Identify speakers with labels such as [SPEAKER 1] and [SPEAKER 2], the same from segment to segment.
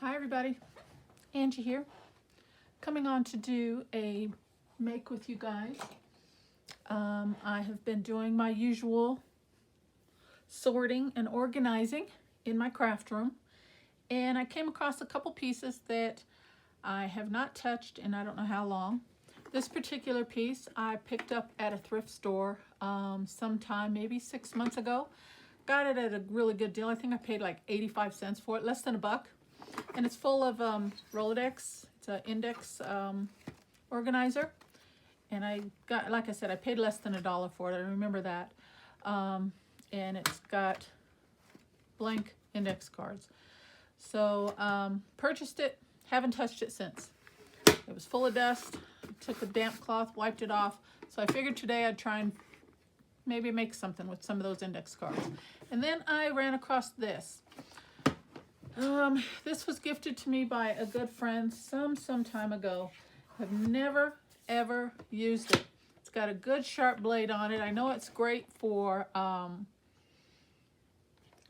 [SPEAKER 1] Hi everybody, Angie here, coming on to do a make with you guys. I have been doing my usual sorting and organizing in my craft room, and I came across a couple pieces that I have not touched in I don't know how long. This particular piece I picked up at a thrift store sometime maybe 6 months ago. Got it at a really good deal. I think I paid like 85 cents for it, less than $1. And it's full of Rolodex. It's an index organizer. And I got, like I said, I paid less than $1 for it. I remember that. And it's got blank index cards. So purchased it, haven't touched it since. It was full of dust. Took a damp cloth, wiped it off. So I figured today I'd try and maybe make something with some of those index cards. And then I ran across this. This was gifted to me by a good friend some time ago. I've never ever used it. It's got a good sharp blade on it. I know it's great for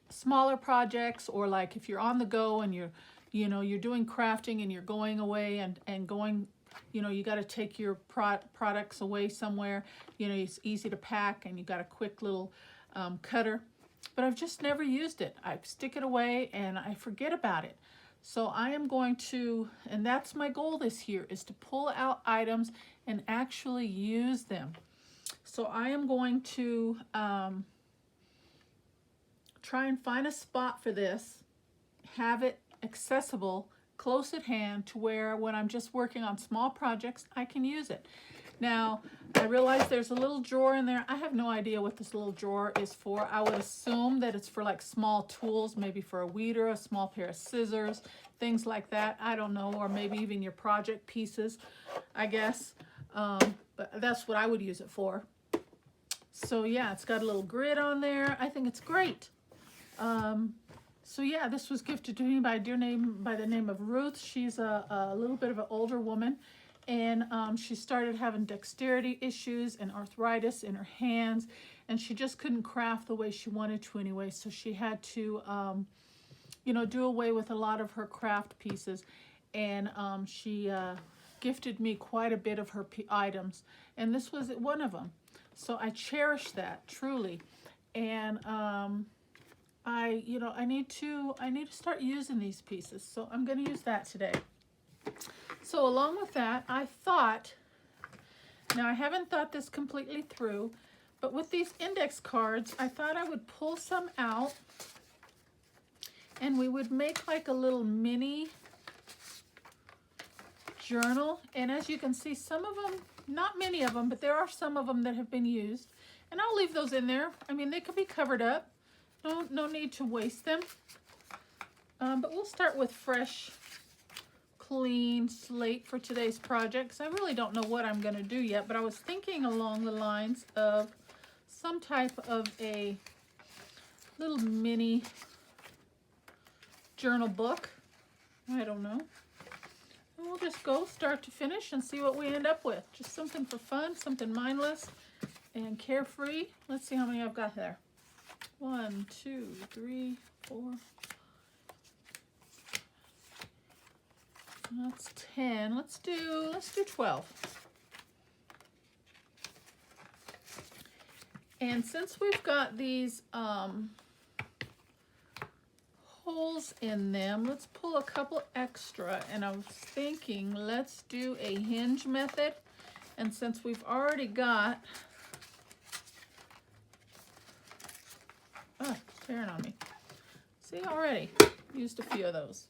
[SPEAKER 1] smaller projects, or like if you're on the go and you're doing crafting and you're going away and going, you got to take your products away somewhere. It's easy to pack and you got a quick little cutter. But I've just never used it. I stick it away and I forget about it. So I am going to, and that's my goal this year, is to pull out items and actually use them. So I am going to try and find a spot for this, have it accessible, close at hand, to where when I'm just working on small projects, I can use it. Now, I realize there's a little drawer in there. I have no idea what this little drawer is for. I would assume that it's for like small tools, maybe for a weeder, a small pair of scissors, things like that. I don't know, or maybe even your project pieces, I guess. But that's what I would use it for. So yeah, it's got a little grid on there. I think it's great. So yeah, this was gifted to me by the name of Ruth. She's a little bit of an older woman, and she started having dexterity issues and arthritis in her hands, and she just couldn't craft the way she wanted to anyway. So she had to, do away with a lot of her craft pieces, and she gifted me quite a bit of her items, and this was one of them. So I cherish that truly, and I need to start using these pieces. So I'm going to use that today. So along with that, I thought, now I haven't thought this completely through, but with these index cards, I thought I would pull some out and we would make like a little mini journal. And as you can see, some of them, not many of them, but there are some of them that have been used. And I'll leave those in there. I mean, they could be covered up. No need to waste them. But we'll start with fresh, clean slate for today's projects. I really don't know what I'm going to do yet, but I was thinking along the lines of some type of a little mini journal book. I don't know. And we'll just go start to finish and see what we end up with. Just something for fun, something mindless and carefree. Let's see how many I've got there. 1, 2, 3, 4. That's 10. Let's do 12. And since we've got these holes in them, let's pull a couple extra. And I was thinking, let's do a hinge method. And since we've already got, oh, it's tearing on me. See, already used a few of those.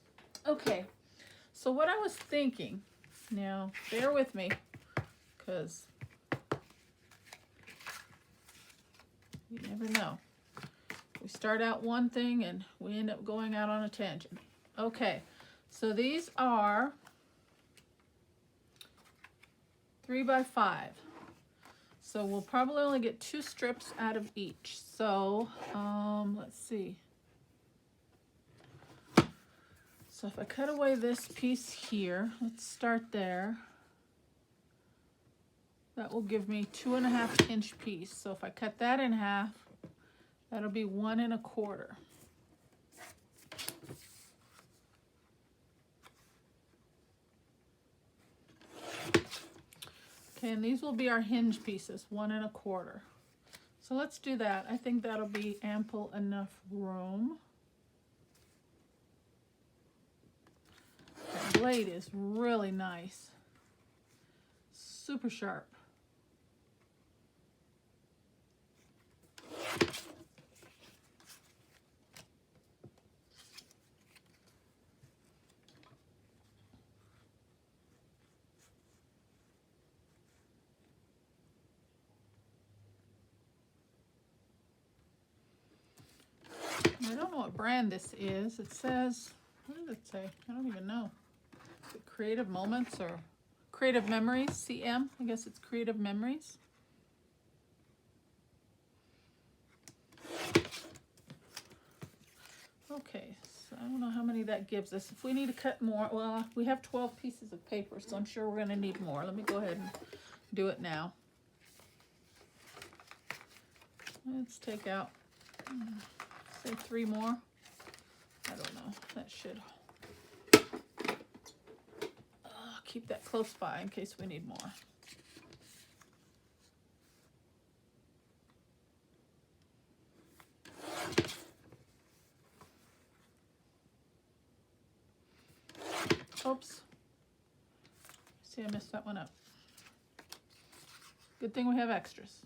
[SPEAKER 1] Okay. So what I was thinking, now bear with me, because you never know. We start out one thing and we end up going out on a tangent. Okay, so these are 3 by 5. So we'll probably only get 2 strips out of each. So let's see. So if I cut away this piece here, let's start there. That will give me 2.5 inch piece. So if I cut that in half, that'll be 1 1/4. Okay, and these will be our hinge pieces, 1 1/4. So let's do that. I think that'll be ample enough room. That blade is really nice. Super sharp. I don't know what brand this is. It says, what does it say? I don't even know. Is it Creative Moments or Creative Memories? CM? I guess it's Creative Memories. Okay, so I don't know how many that gives us. If we need to cut more, well, we have 12 pieces of paper, so I'm sure we're going to need more. Let me go ahead and do it now. Let's take out, say 3 more. I don't know. That should keep that close by in case we need more. Oops. See, I messed that one up. Good thing we have extras.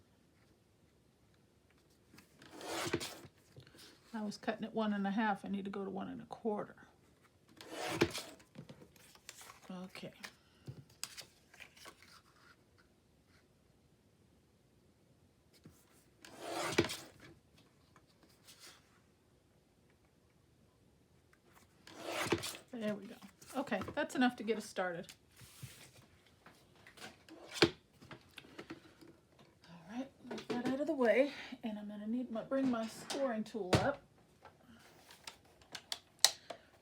[SPEAKER 1] I was cutting it 1 1/2. I need to go to 1 1/4. Okay. There we go. Okay, that's enough to get us started. All right, move that out of the way, and I'm going to need bring my scoring tool up.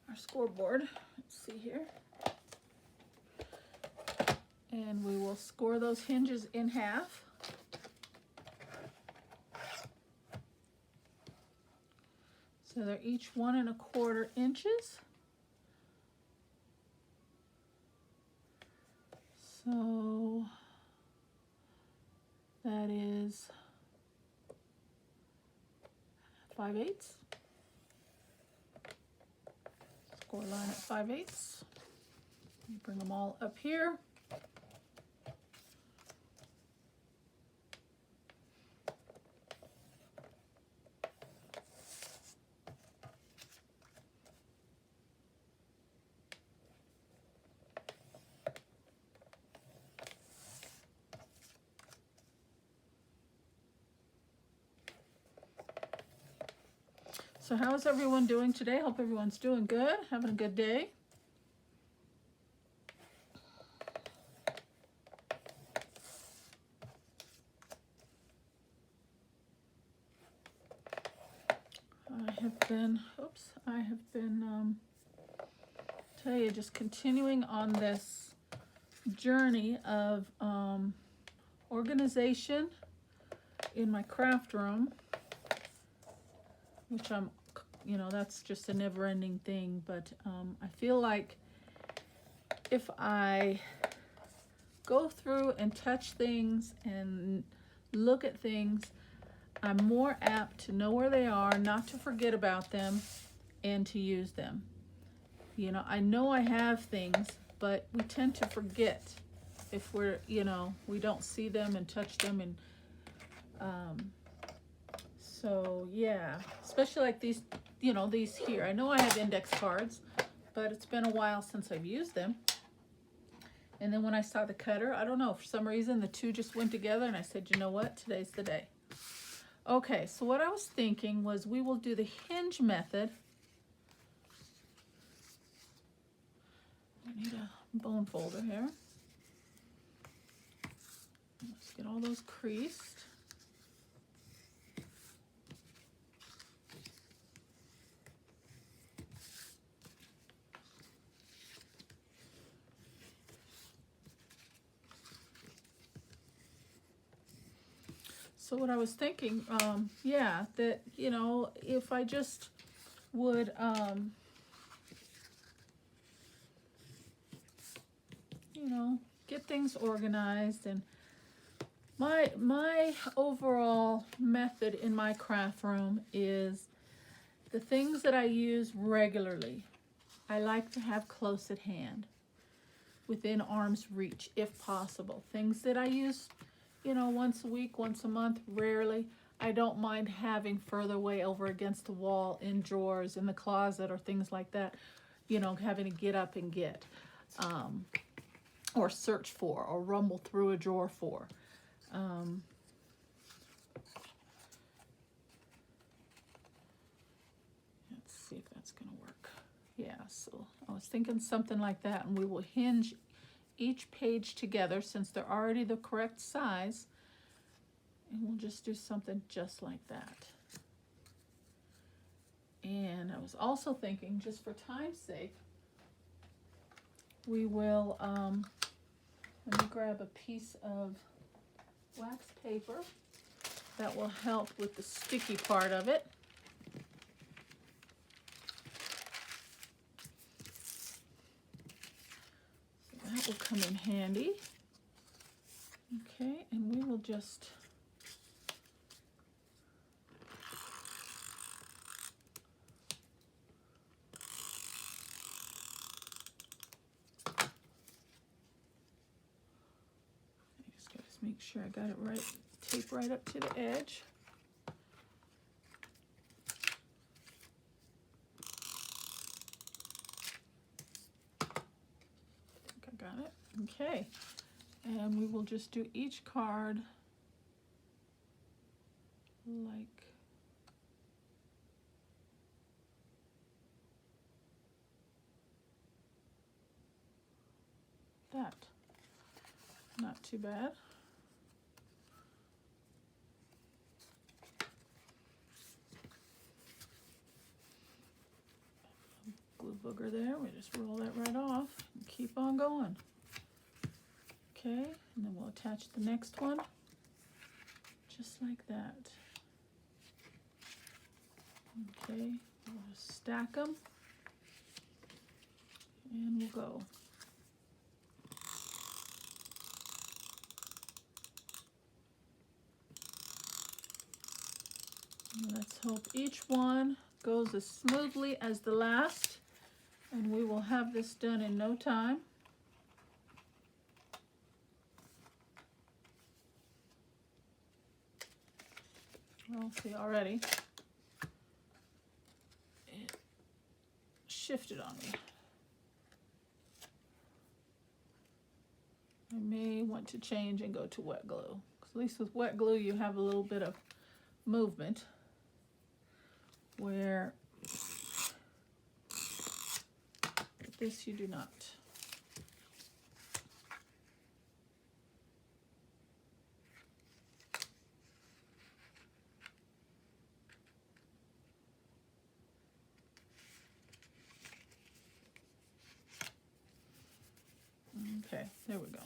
[SPEAKER 1] Our scoreboard. Let's see here. And we will score those hinges in half. So they're each 1 1/4 inches. So that is 5/8. Score line at 5/8. Bring them all up here. So how is everyone doing today? Hope everyone's doing good, having a good day. I have been, tell you, just continuing on this journey of organization in my craft room, which I'm, that's just a never-ending thing, but I feel like if I go through and touch things and look at things, I'm more apt to know where they are, not to forget about them, and to use them. I know I have things, but we tend to forget if we're, we don't see them and touch them, and so yeah, especially like these, these here. I know I have index cards, but it's been a while since I've used them. And then when I saw the cutter, I don't know, for some reason the two just went together, and I said, you know what, today's the day. Okay, so what I was thinking was we will do the hinge method. I need a bone folder here. Let's get all those creased. So what I was thinking, yeah, that, if I just would, get things organized and My overall method in my craft room is the things that I use regularly. I like to have close at hand, within arm's reach if possible. Things that I use, once a week, once a month, rarely. I don't mind having further away over against the wall, in drawers, in the closet, or things like that, having to get up and get, or search for, or rumble through a drawer for. Let's see if that's going to work. Yeah, so I was thinking something like that, and we will hinge each page together since they're already the correct size, and we'll just do something just like that. And I was also thinking, just for time's sake, we will, let me grab a piece of wax paper that will help with the sticky part of it. So that will come in handy. Okay, and we will just make sure I got it right, tape right up to the edge. I think I got it. Okay, and we will just do each card like that. Not too bad. Glue booger there, we just roll that right off and keep on going. Okay, and then we'll attach the next one just like that. Okay, we'll just stack them and we'll go. And let's hope each one goes as smoothly as the last, and we will have this done in no time. Well, see already, it shifted on me. I may want to change and go to wet glue, because at least with wet glue you have a little bit of movement, where with this you do not. Okay, there we go.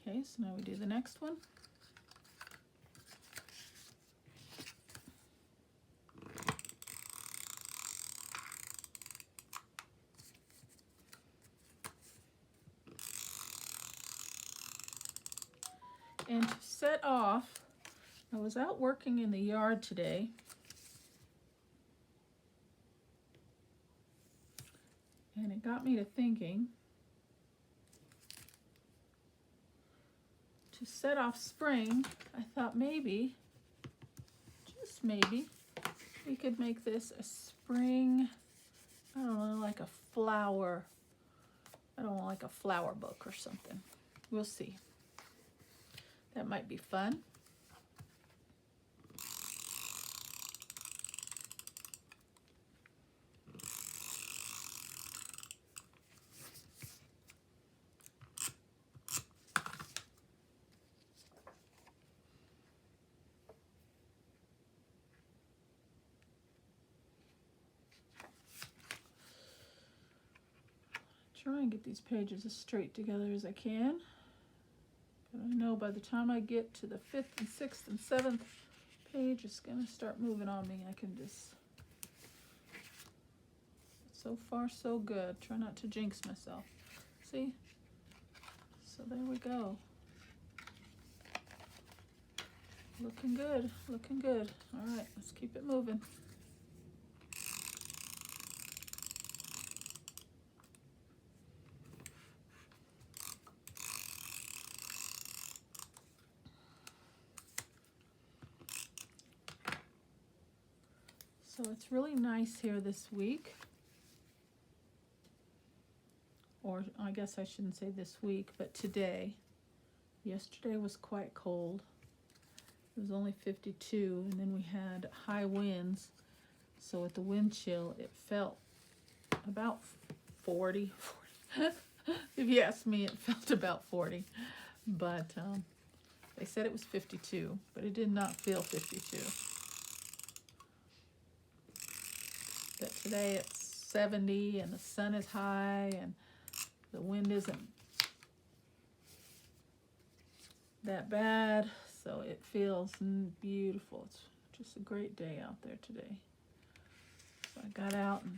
[SPEAKER 1] Okay, so now we do the next one. And to set off, I was out working in the yard today, and it got me to thinking, to set off spring, I thought maybe, just maybe, we could make this a spring, I don't know, like a flower, I don't know, like a flower book or something. We'll see. That might be fun. Try and get these pages as straight together as I can. But I know by the time I get to the 5th and 6th and 7th page, it's going to start moving on me. I can just... So far, so good. Try not to jinx myself. See? So there we go. Looking good, looking good. All right, let's keep it moving. So it's really nice here this week. Or I guess I shouldn't say this week, but today. Yesterday was quite cold. It was only 52, and then we had high winds. So with the wind chill, it felt about 40. If you ask me, it felt about 40. But they said it was 52, but it did not feel 52. But today it's 70, and the sun is high, and the wind isn't that bad, so it feels beautiful. It's just a great day out there today. So I got out and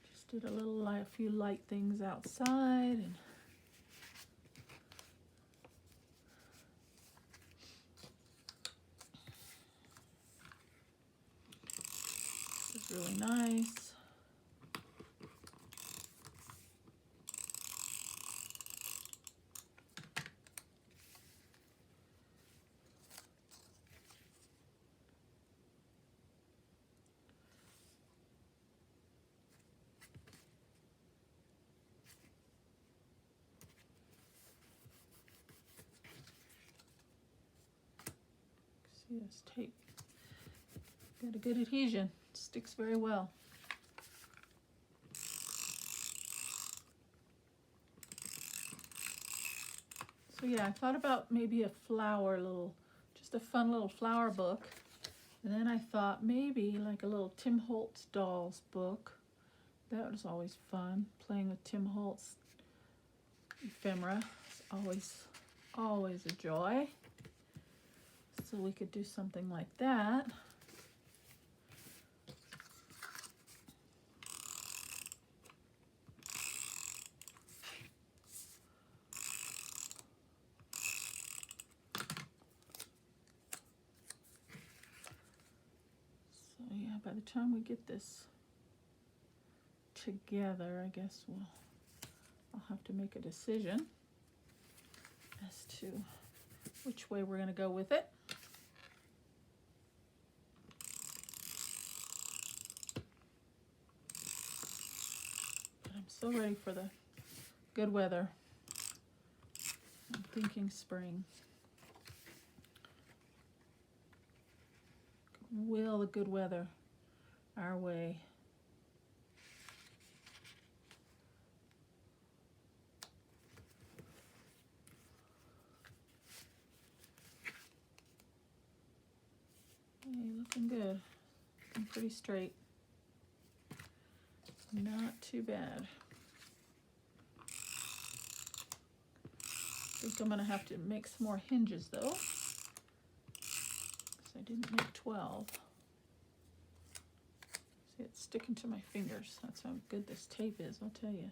[SPEAKER 1] just did a few light things outside, and this is really nice. See this tape? Got a good adhesion. Sticks very well. So yeah, I thought about maybe a flower just a fun little flower book. And then I thought maybe like a little Tim Holtz dolls book. That was always fun, playing with Tim Holtz ephemera. It's always a joy. So we could do something like that. So yeah, by the time we get this together, I guess I'll have to make a decision as to which way we're going to go with it. But I'm so ready for the good weather. I'm thinking spring. Will the good weather our way. Hey, looking good. Looking pretty straight. Not too bad. I think I'm going to have to make some more hinges though, because I didn't make 12. See, it's sticking to my fingers. That's how good this tape is, I'll tell you.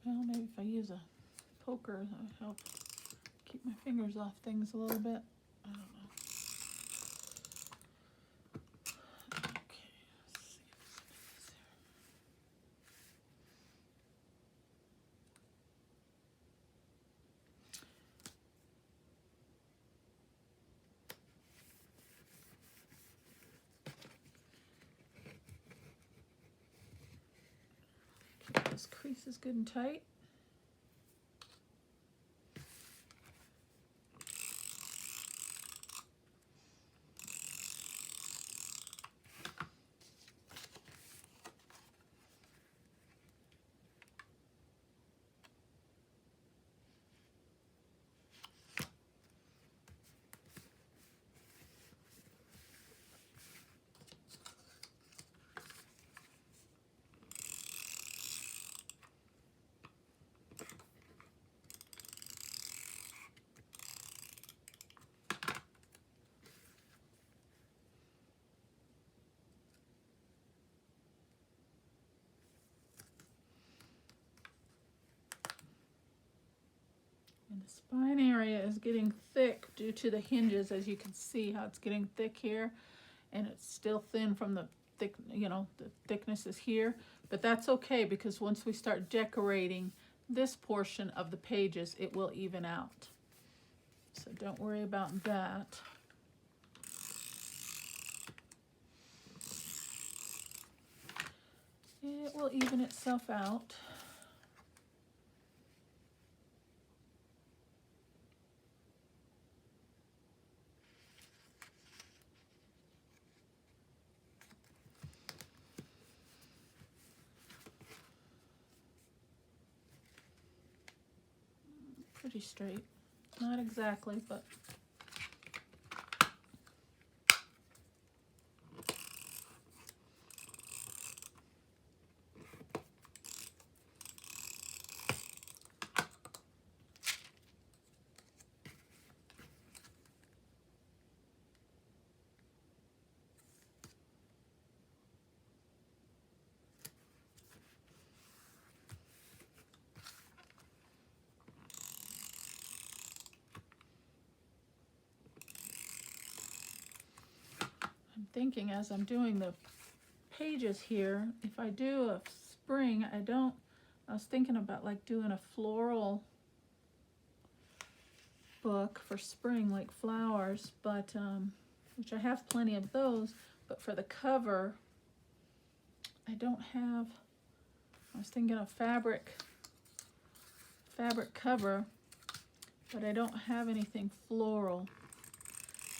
[SPEAKER 1] Well, maybe if I use a poker, that'll help keep my fingers off things a little bit. I don't know. Okay, let's see if there's any of these here. those creases good and tight. And the spine area is getting thick due to the hinges, as you can see how it's getting thick here, and it's still thin from the thick, you know, the thickness is here, but that's okay because once we start decorating this portion of the pages, it will even out. So don't worry about that. It will even itself out. Pretty straight. Not exactly, but I'm thinking as I'm doing the pages here, if I do a spring, I was thinking about like doing a floral book for spring, like flowers, but which I have plenty of those, but for the cover, I don't have. I was thinking of fabric cover, but I don't have anything floral.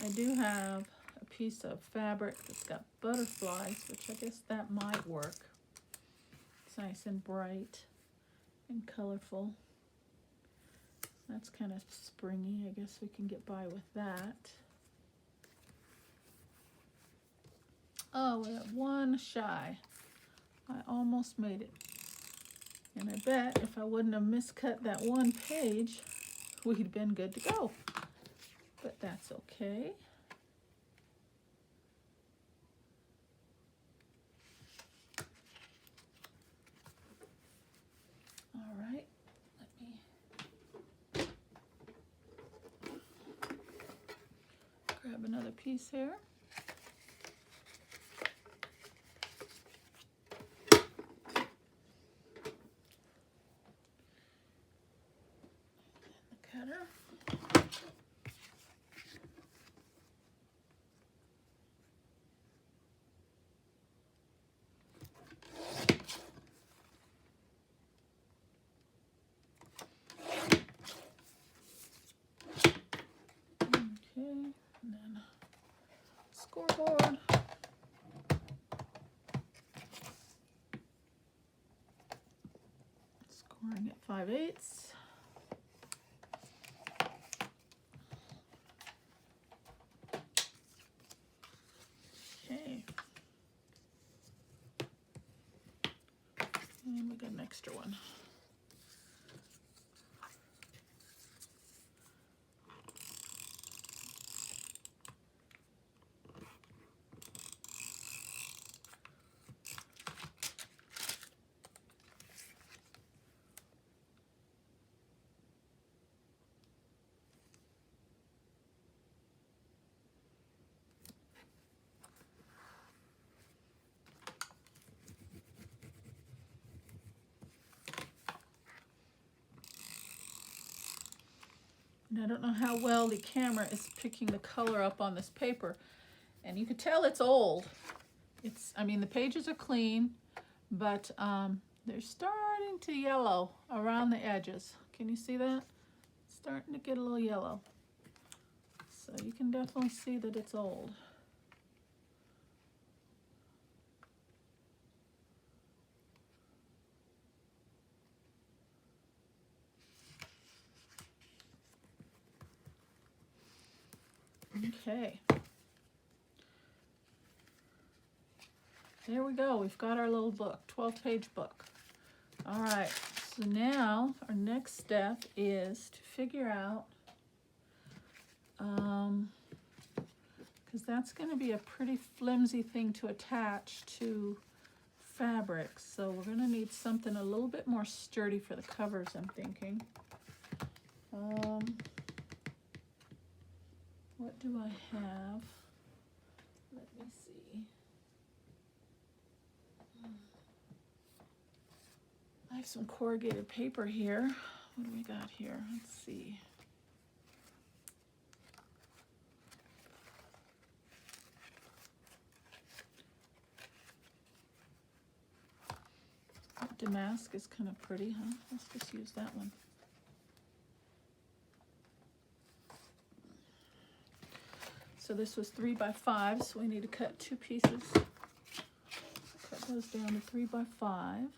[SPEAKER 1] I do have a piece of fabric that's got butterflies, which I guess that might work. It's nice and bright and colorful. That's kind of springy. I guess we can get by with that. Oh, we have one shy. I almost made it. And I bet if I wouldn't have miscut that one page, we'd been good to go. But that's okay. All right, let me grab another piece here. Cutter. Okay, and then scoreboard. Scoring at 5/8. Okay. And we got an extra one. And I don't know how well the camera is picking the color up on this paper. And you can tell it's old. I mean, the pages are clean, but they're starting starting to yellow around the edges. Can you see that? It's starting to get a little yellow. So you can definitely see that it's old. Okay. There we go. We've got our little book, 12-page book. All right. So now our next step is to figure out, because that's going to be a pretty flimsy thing to attach to fabric. So we're going to need something a little bit more sturdy for the covers, I'm thinking. What do I have? Let me see. I have some corrugated paper here. What do we got here? Let's see. That damask is kind of pretty, huh? Let's just use that one. So this was 3 by 5, so we need to cut 2 pieces. Cut those down to 3 by 5.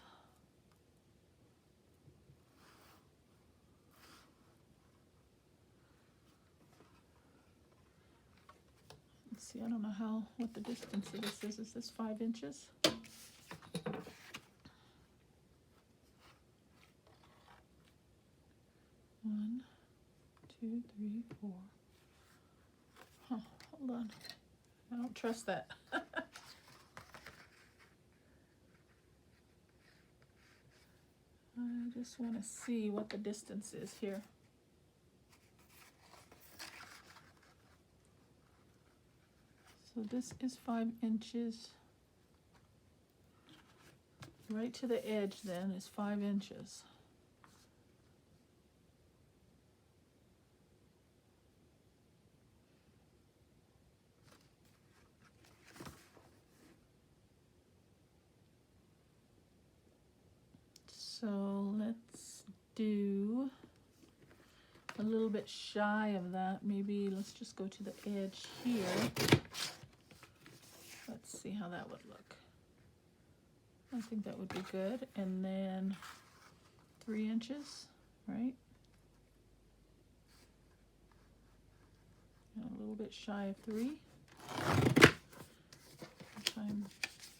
[SPEAKER 1] Let's see, I don't know what the distance of this is. Is this 5 inches? One, 2, 3, 4. Huh, hold on. I don't trust that. I just want to see what the distance is here. So this is 5 inches. Right to the edge then is 5 inches. So let's do a little bit shy of that. Maybe let's just go to the edge here. Let's see how that would look. I think that would be good. And then 3 inches, right? And a little bit shy of 3. If I'm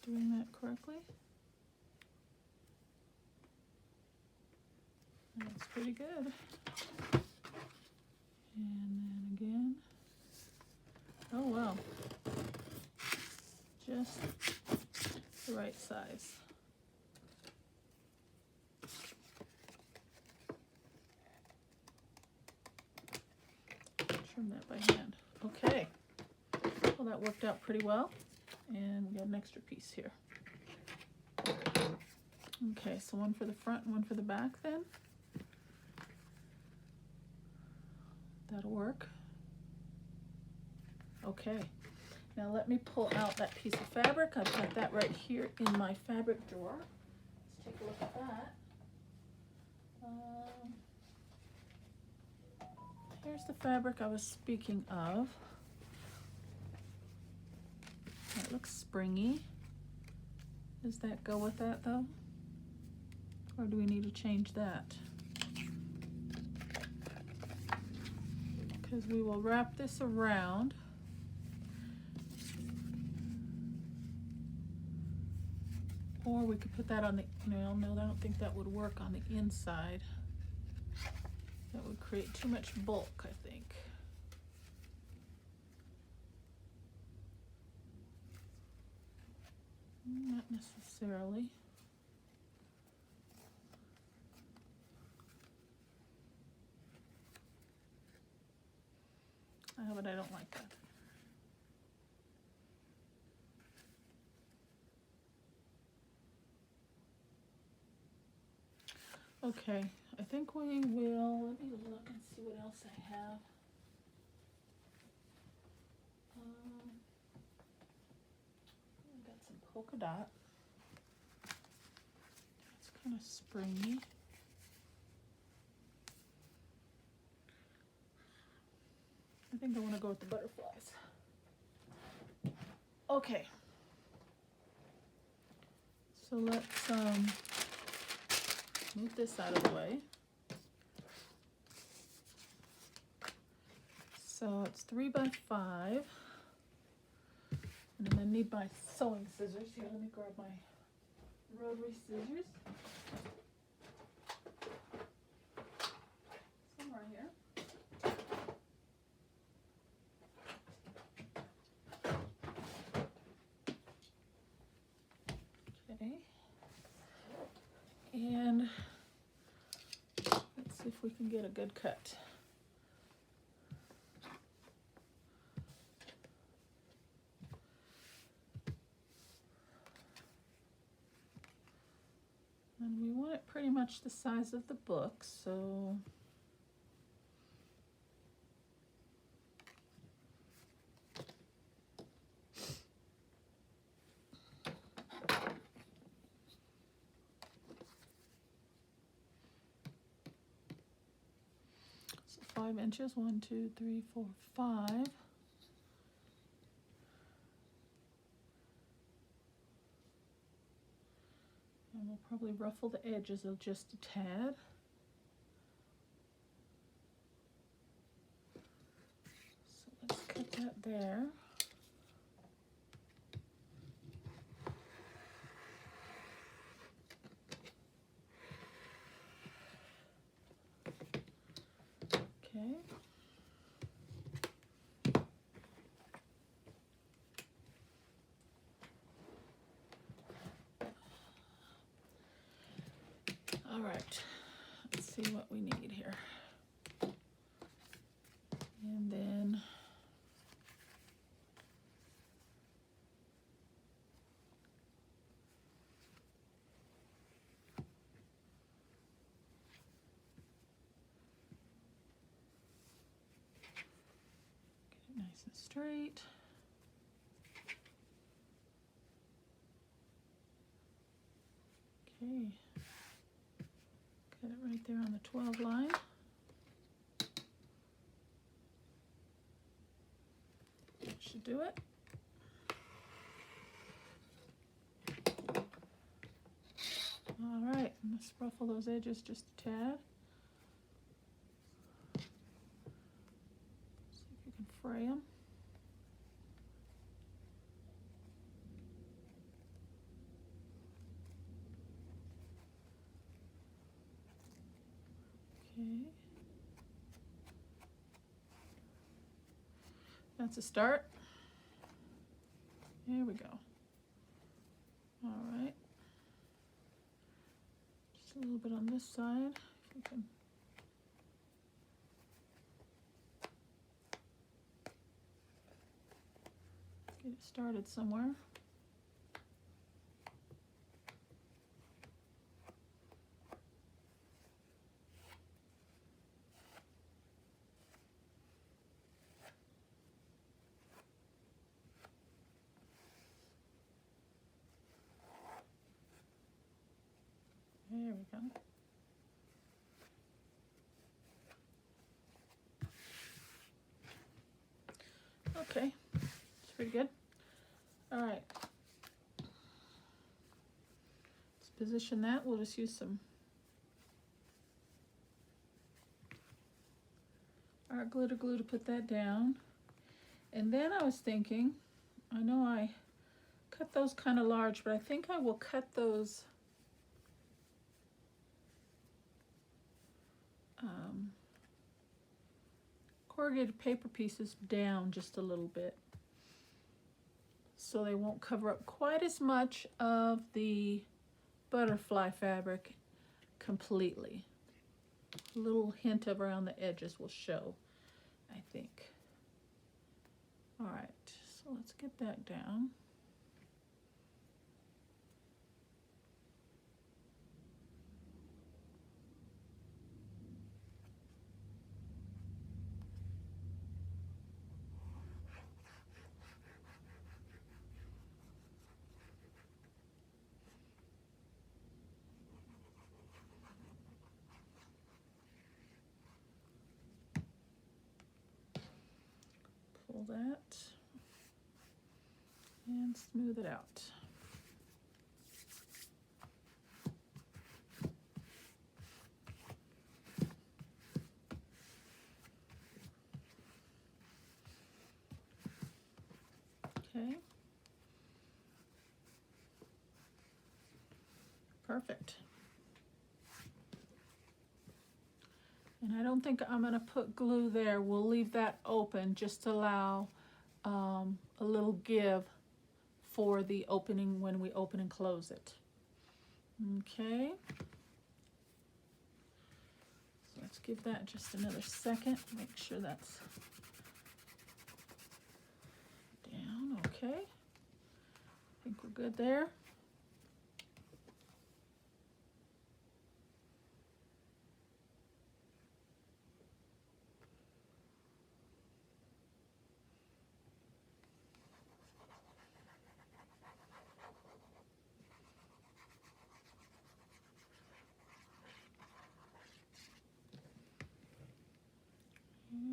[SPEAKER 1] doing that correctly. That's pretty good. And then again. Oh wow. Just the right size. Trim that by hand. Okay. Well, that worked out pretty well. And we got an extra piece here. Okay, so one for the front and one for the back then. That'll work. Okay, now let me pull out that piece of fabric. I've got that right here in my fabric drawer. Let's take a look at that. Here's the fabric I was speaking of. That looks springy. Does that go with that though? Or do we need to change that? Because we will wrap this around. Or we could put that on the, no, I don't think that would work on the inside. That would create too much bulk, I think. Not necessarily. But I don't like that. Okay, I think we will, let me look and see what else I have. I got some polka dot. It's kind of springy. I think I want to go with the butterflies. Okay. So let's move this out of the way. So it's 3 by 5. And I'm going to need my sewing scissors. Here, let me grab my rotary scissors. Somewhere here. Okay. And let's see if we can get a good cut. And we want it pretty much the size of the book, so so 5 inches, 1, 2, 3, 4, 5. And we'll probably ruffle the edges of just a tad. So let's cut that there. Okay. All right, let's see what we need here. And then get it nice and straight. Okay. Cut it right there on the 12 line. That should do it. All right, let's ruffle those edges just a tad. See if you can fray them. Okay. That's a start. Here we go. All right. Just a little bit on this side. If we can. Get it started somewhere. There we go. Okay, it's pretty good. All right. Let's position that. We'll just use some art glitter glue to put that down. And then I was thinking, I know I cut those kind of large, but I think I will cut those corrugated paper pieces down just a little bit so they won't cover up quite as much of the butterfly fabric completely. A little hint of around the edges will show, I think. All right, so let's get that down. pull that and smooth it out. Okay. Perfect. And I don't think I'm going to put glue there. We'll leave that open just to allow a little give for the opening when we open and close it. Okay. So let's give that just another second. Make sure that's down. Okay. I think we're good there.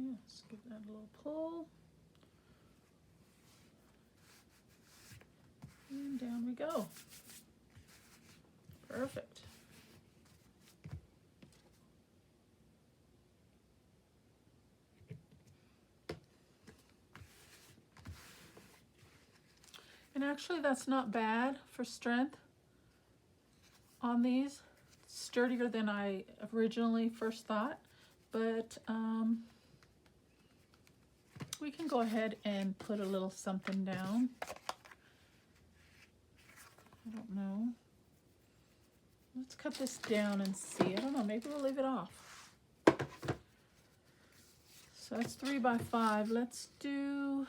[SPEAKER 1] Let's give that a little pull. And down we go. Perfect. And actually that's not bad for strength on these. It's sturdier than I originally first thought, but we can go ahead and put a little something down. I don't know. Let's cut this down and see. I don't know, maybe we'll leave it off. So that's 3 by 5. Let's do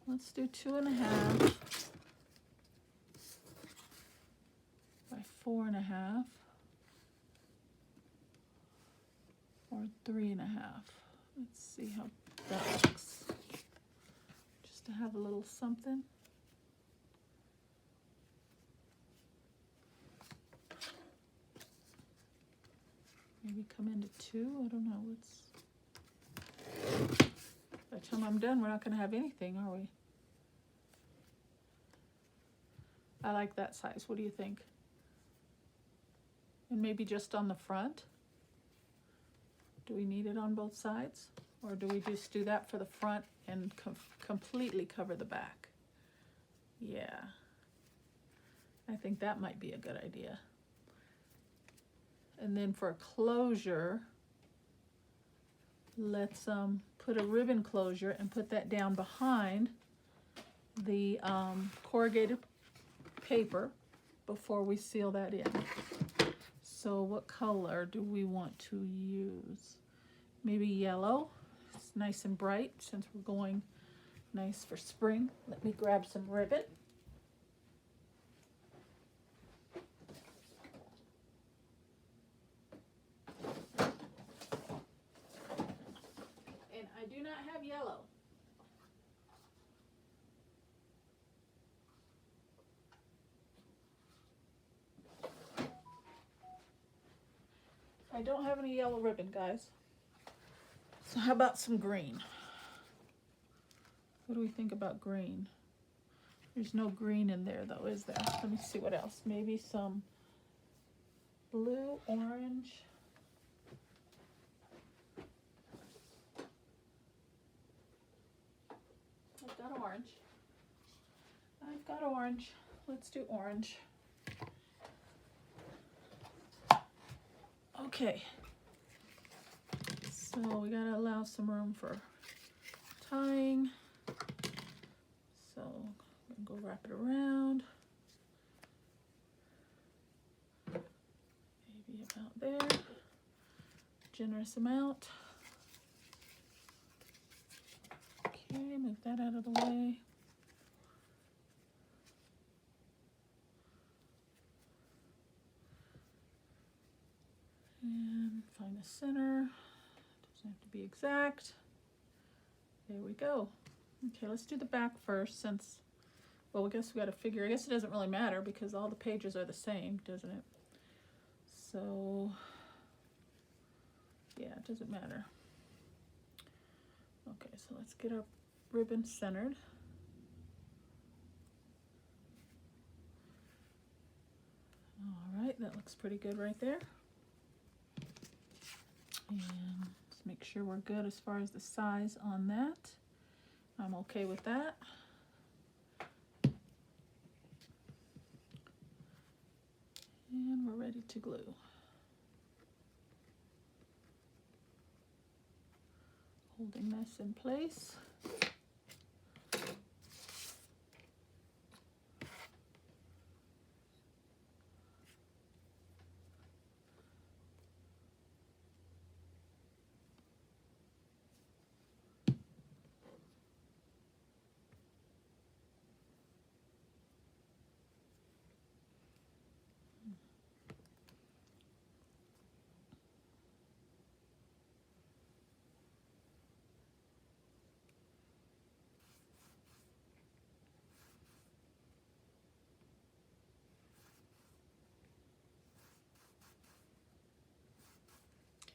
[SPEAKER 1] 2.5 by 4.5 or 3.5. Let's see how that looks. Just to have a little something. Maybe come into 2. I don't know. By the time I'm done, we're not going to have anything, are we? I like that size. What do you think? And maybe just on the front? Do we need it on both sides? Or do we just do that for the front and completely cover the back? Yeah. I think that might be a good idea. And then for a closure, let's put a ribbon closure and put that down behind the corrugated paper before we seal that in. So what color do we want to use? Maybe yellow. It's nice and bright since we're going nice for spring. Let me grab some ribbon. And I do not have yellow. I don't have any yellow ribbon, guys. So how about some green? What do we think about green? There's no green in there though, is there? Let me see what else. Maybe some blue, orange. I've got orange. I've got orange. Let's do orange. Okay, so we gotta allow some room for tying. So I'm gonna go wrap it around. Maybe about there. Generous amount. Okay, move that out of the way. And find the center. Doesn't have to be exact. There we go. Okay, let's do the back first since, well, I guess we got to figure, I guess it doesn't really matter because all the pages are the same, doesn't it? So, yeah, it doesn't matter. so let's get our ribbon centered. All right, that looks pretty good right there. And let's make sure we're good as far as the size on that. I'm okay with that. And we're ready to glue. Holding this in place.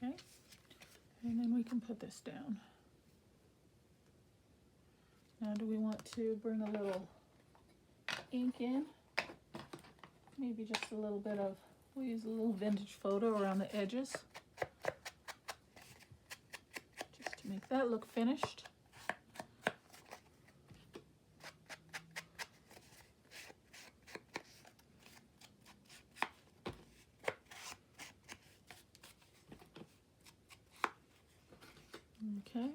[SPEAKER 1] Okay, and then we can put this down. Now, do we want to bring a little ink in? Maybe just a little bit of, we'll use a little vintage photo around the edges, just to make that look finished. Okay.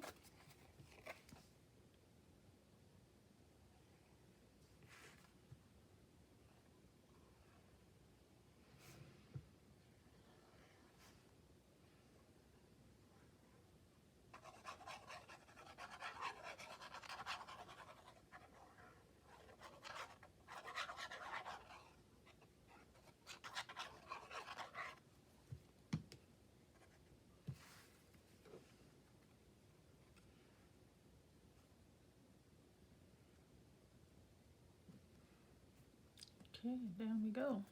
[SPEAKER 1] Okay, down we go.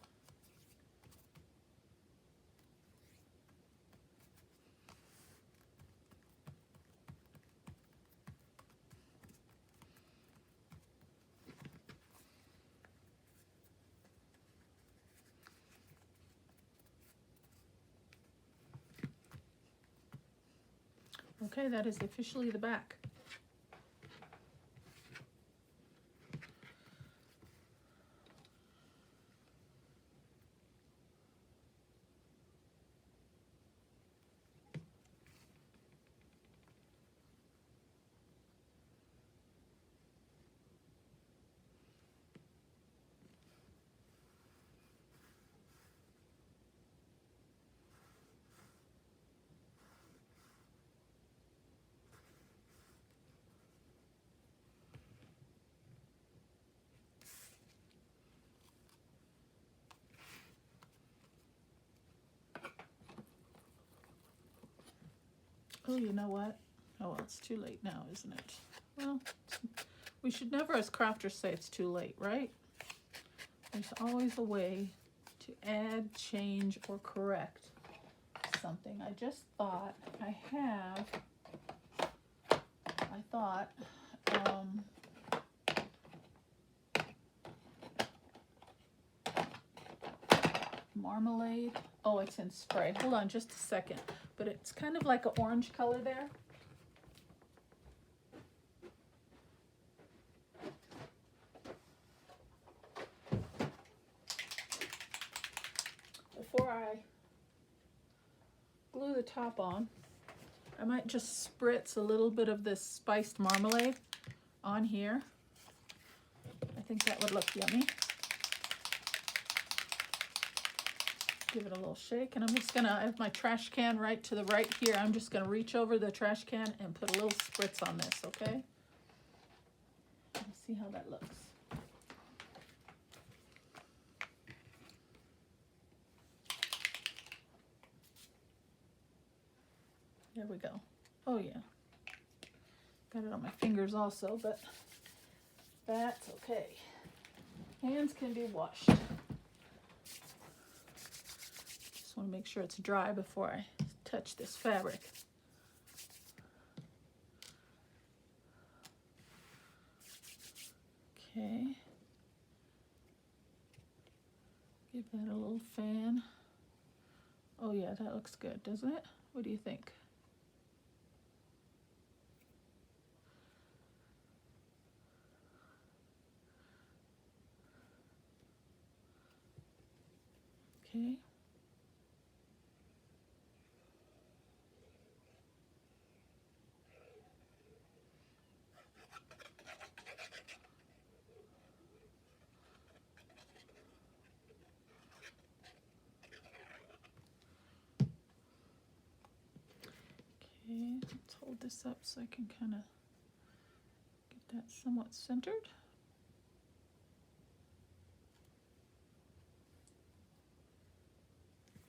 [SPEAKER 1] Okay, that is officially the back. Oh, you know what? Oh, well, it's too late now, isn't it? Well, we should never, as crafters, say it's too late, right? There's always a way to add, change, or correct something. I just thought marmalade. Oh, it's in spray. Hold on just a second. But it's kind of like an orange color there. Before I glue the top on, I might just spritz a little bit of this spiced marmalade on here. I think that would look yummy. Give it a little shake, and I'm just gonna, I have my trash can right to the right here. I'm just gonna reach over the trash can and put a little spritz on this, okay? Let's see how that looks. There we go. Oh yeah. Got it on my fingers also, but that's okay. Hands can be washed. Just want to make sure it's dry before I touch this fabric. Okay. Give that a little fan. Oh yeah, that looks good, doesn't it? What do you think? Okay. Okay, let's hold this up so I can kind of get that somewhat centered.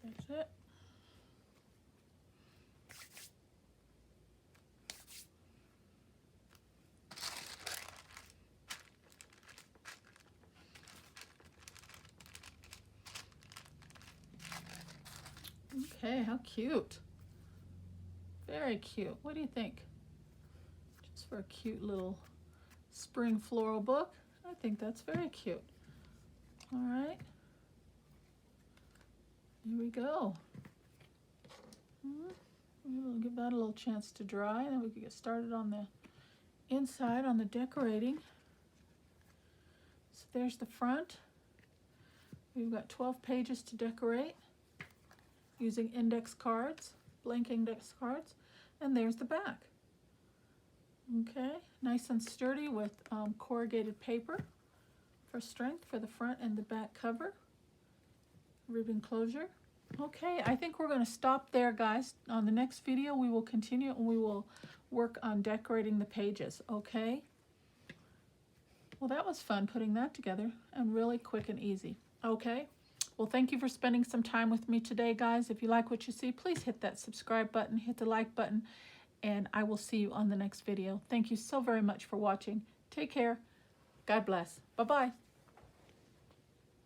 [SPEAKER 1] That's it. Okay, how cute. Very cute. What do you think? Just for a cute little spring floral book. I think that's very cute. All right. Here we go. We'll give that a little chance to dry, and then we can get started on the inside on the decorating. So there's the front. We've got 12 pages to decorate using index cards, blank index cards, and there's the back. Okay, nice and sturdy with corrugated paper for strength for the front and the back cover. Ribbon closure. Okay, I think we're going to stop there, guys. On the next video, we will continue and we will work on decorating the pages, okay? Well, that was fun putting that together and really quick and easy, okay? Well, thank you for spending some time with me today, guys. If you like what you see, please hit that subscribe button, hit the like button, and I will see you on the next video. Thank you so very much for watching. Take care. God bless. Bye-bye.